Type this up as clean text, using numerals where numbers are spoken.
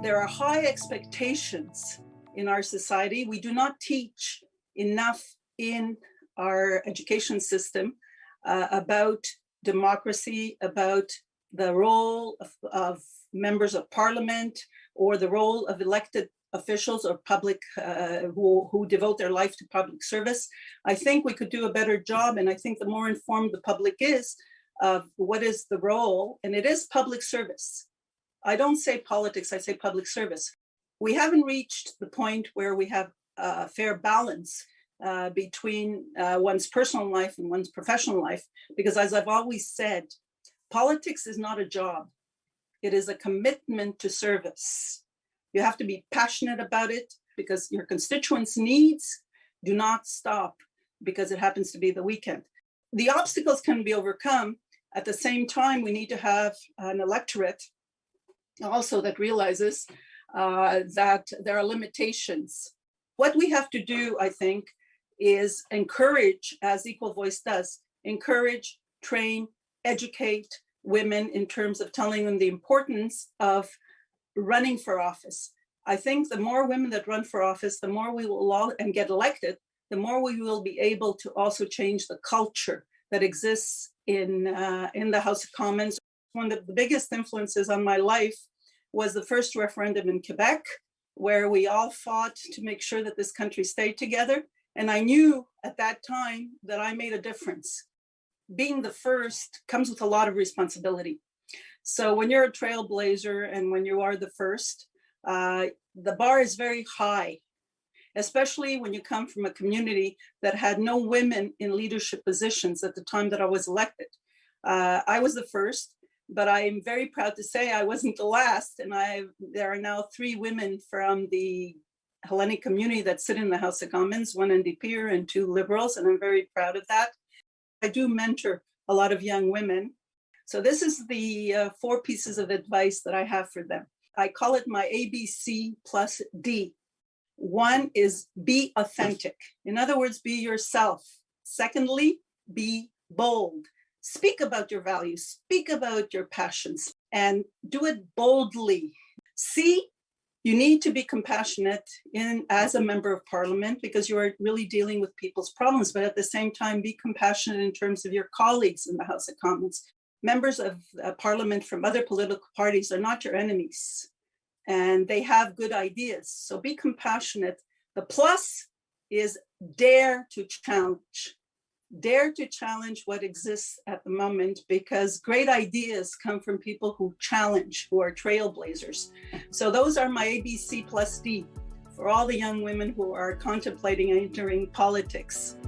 There are high expectations in our society. We do not teach enough in our education system about democracy, about the role of members of parliament, or the role of elected officials or public who devote their life to public service. I think we could do a better job, and I think the more informed the public is of what is the role, and it is public service. I don't say politics, I say public service. We haven't reached the point where we have a fair balance between one's personal life and one's professional life, because as I've always said, politics is not a job. It is a commitment to service. You have to be passionate about it because your constituents' needs do not stop because it happens to be the weekend. The obstacles can be overcome. At the same time, we need to have an electorate also that realizes that there are limitations. What we have to do, I think, is encourage, as Equal Voice does, encourage, train, educate women in terms of telling them the importance of running for office. I think the more women that run for office, the more we will all and get elected, the more we will be able to also change the culture that exists in the House of Commons. One of the biggest influences on my life was the first referendum in Quebec, where we all fought to make sure that this country stayed together. And I knew at that time that I made a difference. Being the first comes with a lot of responsibility. So when you're a trailblazer and when you are the first, the bar is very high, especially when you come from a community that had no women in leadership positions at the time that I was elected. I was the first, but I'm very proud to say I wasn't the last. And there are now 3 women from the Hellenic community that sit in the House of Commons, 1 NDP and 2 Liberals, and I'm very proud of that. I do mentor a lot of young women. So this is the 4 pieces of advice that I have for them. I call it my ABC plus D. 1 is be authentic. In other words, be yourself. Secondly, be bold. Speak about your values, speak about your passions, and do it boldly. C, you need to be compassionate as a member of parliament because you are really dealing with people's problems, but at the same time, be compassionate in terms of your colleagues in the House of Commons. Members of parliament from other political parties are not your enemies, and they have good ideas. So be compassionate. The plus is dare to challenge. Dare to challenge what exists at the moment, because great ideas come from people who challenge, who are trailblazers. So those are my ABC plus D for all the young women who are contemplating entering politics.